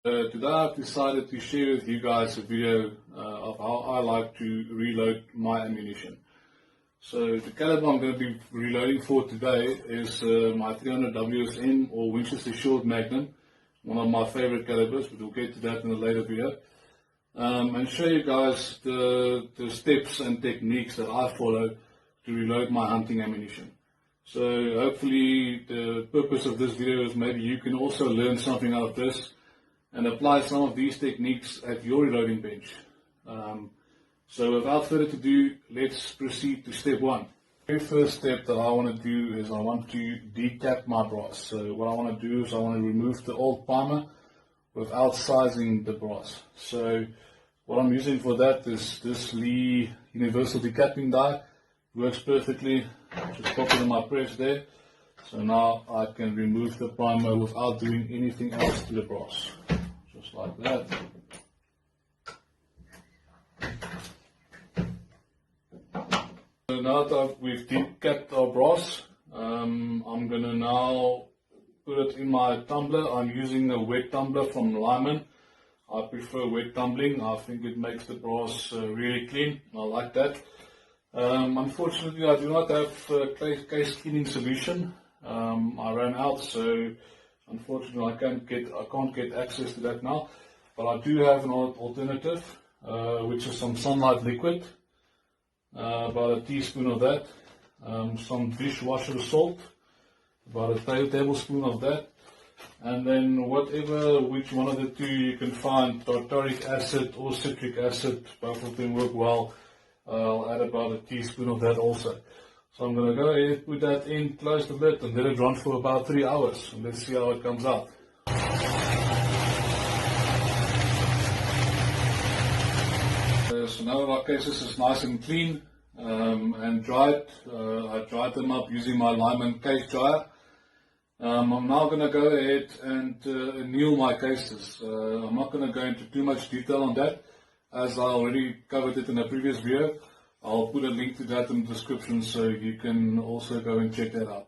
Today I've decided to share with you guys a video of how I like to reload my ammunition. So the caliber I'm going to be reloading for today is my 300 WSM or Winchester Short Magnum, one of my favorite calibers, but we'll get to that in a later video. And show you guys the steps and techniques that I follow to reload my hunting ammunition. So hopefully the purpose of this video is maybe you can also learn something out of this and apply some of these techniques at your reloading bench. So without further ado, let's proceed to step one. The very first step that I want to do is I want to decap my brass. So what I want to do is I want to remove the old primer without sizing the brass. So what I'm using for that is this Lee Universal Decapping Die. Works perfectly. Just pop it in my press there. So now I can remove the primer without doing anything else to the brass. Just like that. So now that we've decapped our brass, I'm going to now put it in my tumbler. I'm using a wet tumbler from Lyman. I prefer wet tumbling. I think it makes the brass really clean. I like that. Unfortunately, I do not have case cleaning solution. I ran out, so unfortunately I can't get access to that now. But I do have an alternative, which is some Sunlight liquid, about a teaspoon of that, some dishwasher salt, about a tablespoon of that, and then which one of the two you can find, tartaric acid or citric acid, both of them work well. I'll add about a teaspoon of that also. So I'm going to go ahead, put that in, close the lid, and let it run for about 3 hours. And let's see how it comes out. So now that our cases is nice and clean and dried, I dried them up using my Lyman case dryer. I'm now going to go ahead and anneal my cases. I'm not going to go into too much detail on that, as I already covered it in a previous video. I'll put a link to that in the description so you can also go and check that out.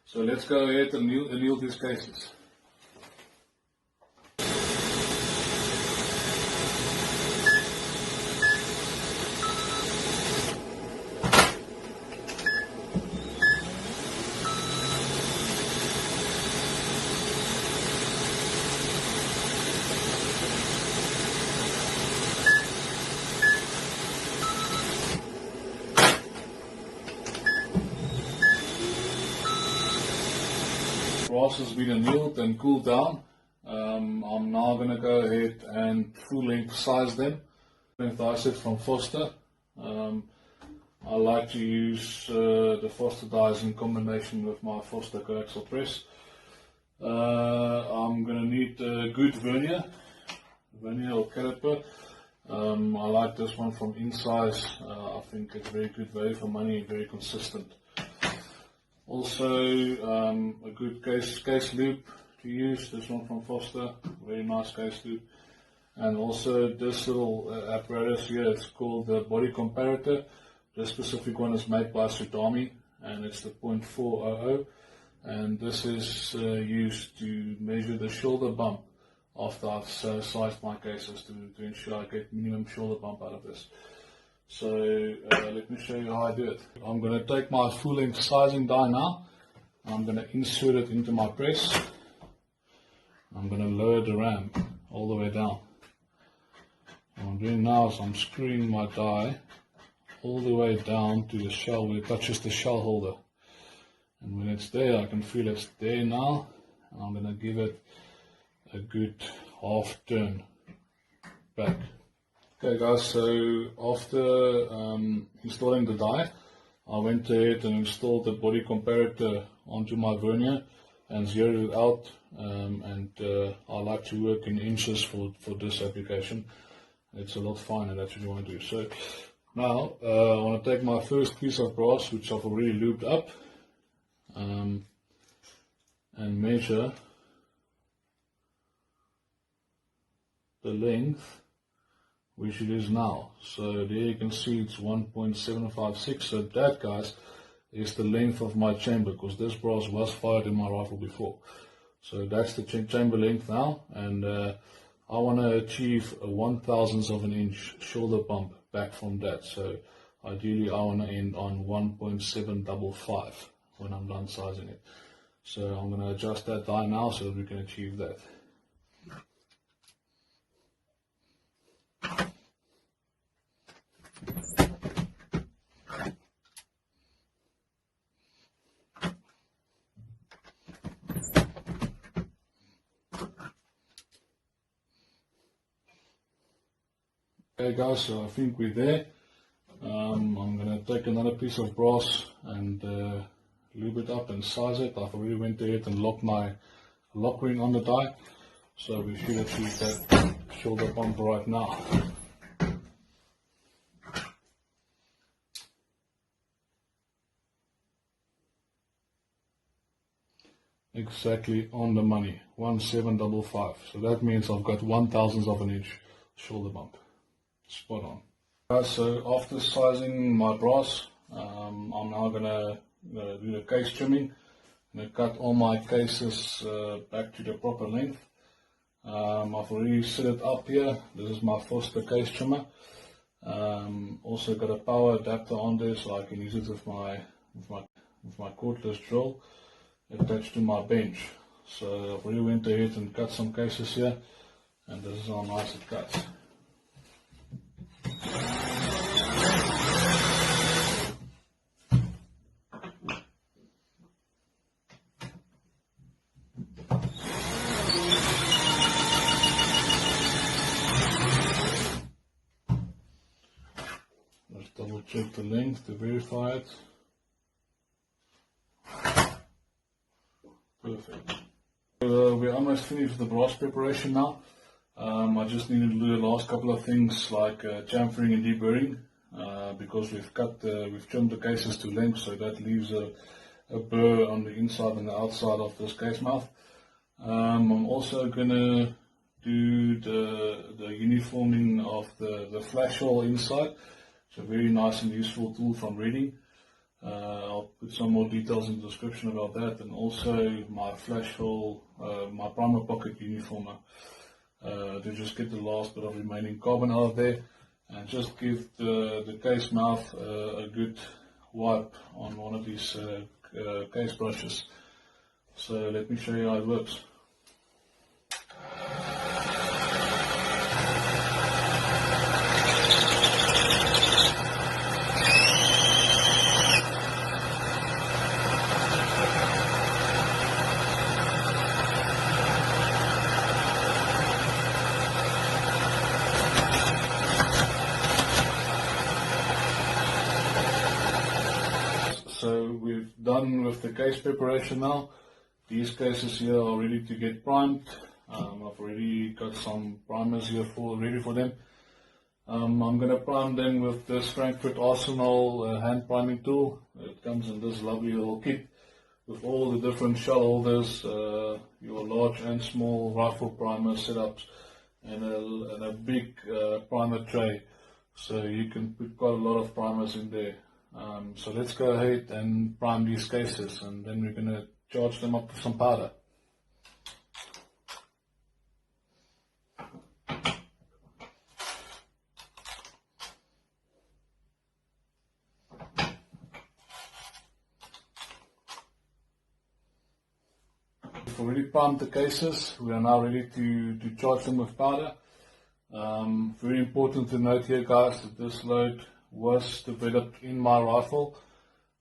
So let's go ahead and anneal these cases. Brass has been annealed and cooled down. I'm now going to go ahead and full length size them. Length I set from Foster. I like to use the Foster dies in combination with my Foster coaxial press. I'm going to need a good vernier or caliper. I like this one from Insize. I think it's very good value for money and very consistent. Also, a good case loop to use, this one from Foster, very nice case loop. And also this little apparatus here, it's called the body comparator. This specific one is made by Sudami and it's the .400. And this is used to measure the shoulder bump after I've sized my cases to ensure I get minimum shoulder bump out of this. So let me show you how I do it. I'm going to take my full length sizing die now. I'm going to insert it into my press. I'm going to lower the ram all the way down. What I'm doing now is I'm screwing my die all the way down to the shell where it touches the shell holder. And when it's there, I can feel it's there now. And I'm going to give it a good half turn back. Okay guys, so after installing the die, I went ahead and installed the body comparator onto my vernier and zeroed it out, and I like to work in inches for this application. It's a lot finer, that's what you want to do. So now I want to take my first piece of brass, which I've already looped up, and measure the length which it is now. So there you can see it's 1.756. So that, guys, is the length of my chamber, because this brass was fired in my rifle before. So that's the chamber length now, and I want to achieve a 1/1000th of an inch shoulder bump back from that. So ideally I want to end on 1.755 when I'm done sizing it. So I'm going to adjust that die now so that we can achieve that. Okay guys, so I think we're there. I'm going to take another piece of brass and lube it up and size it. I've already went ahead and locked my lock ring on the die, so we should achieve that shoulder bump right now. Exactly on the money, 1.755. So that means I've got 1/1000th of an inch shoulder bump. Spot on. So after sizing my brass, I'm now gonna do the case trimming. I'm gonna cut all my cases back to the proper length. I've already set it up here. This is my Foster case trimmer. Also got a power adapter on there, so I can use it with my cordless drill attached to my bench. So I've already went ahead and cut some cases here, and this is how nice it cuts. Let's double check the length to verify it. Perfect. So, we're almost finished with the brass preparation now. I just needed to do the last couple of things like chamfering and deburring, because we've trimmed the cases to length, so that leaves a burr on the inside and the outside of this case mouth. I'm also gonna do the uniforming of the flash hole inside. It's a very nice and useful tool from Reading. I'll put some more details in the description about that, and also my flash hole, my primer pocket uniformer, to just get the last bit of remaining carbon out of there and just give the case mouth a good wipe on one of these case brushes. So let me show you how it works. So we've done with the case preparation now. These cases here are ready to get primed. I've already got some primers here ready for them. I'm going to prime them with this Frankfurt Arsenal hand priming tool. It comes in this lovely little kit with all the different shell holders, your large and small rifle primer setups, and a big primer tray. So you can put quite a lot of primers in there. So let's go ahead and prime these cases, and then we're going to charge them up with some powder. We've already primed the cases. We are now ready to charge them with powder. Very important to note here, guys, that this load was developed in my rifle.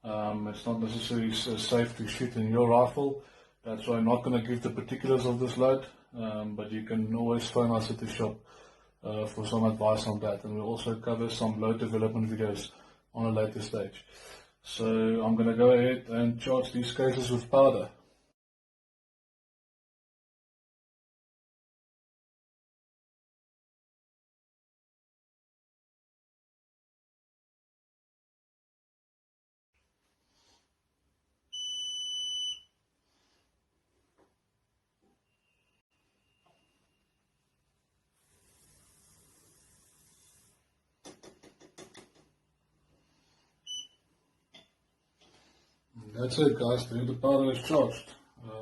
It's not necessarily safe to shoot in your rifle. That's why I'm not going to give the particulars of this load, but you can always phone us at the shop for some advice on that, and we'll also cover some load development videos on a later stage. So I'm going to go ahead and charge these cases with powder. That's it, guys. The powder is charged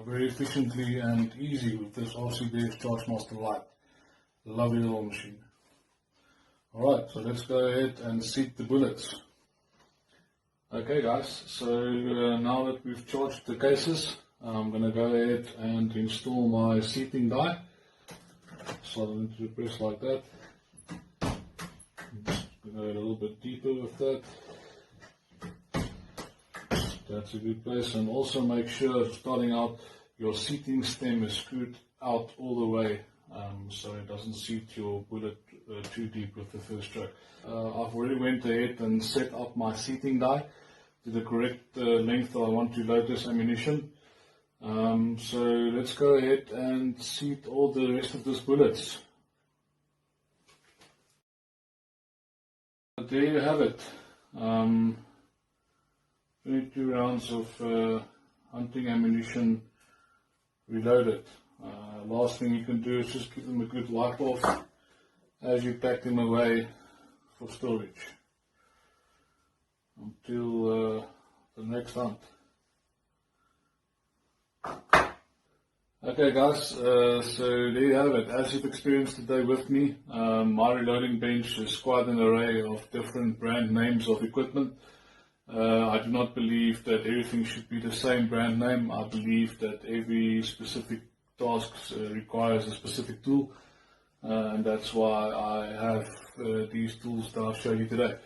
very efficiently and easy with this RCBF Charge Master Lite. Lovely little machine. Alright, so let's go ahead and seat the bullets. Okay guys, so now that we've charged the cases, I'm going to go ahead and install my seating die. Slide it into the press like that. Just go a little bit deeper with that. That's a good place, and also make sure starting out your seating stem is screwed out all the way so it doesn't seat your bullet too deep with the first stroke. I've already went ahead and set up my seating die to the correct length that I want to load this ammunition. So let's go ahead and seat all the rest of these bullets. There you have it. 22 rounds of hunting ammunition reloaded. Last thing you can do is just give them a good wipe off as you pack them away for storage until the next hunt. Okay guys, so there you have it. As you've experienced today with me, my reloading bench is quite an array of different brand names of equipment. I do not believe that everything should be the same brand name. I believe that every specific task requires a specific tool, and that's why I have these tools that I'll show you today.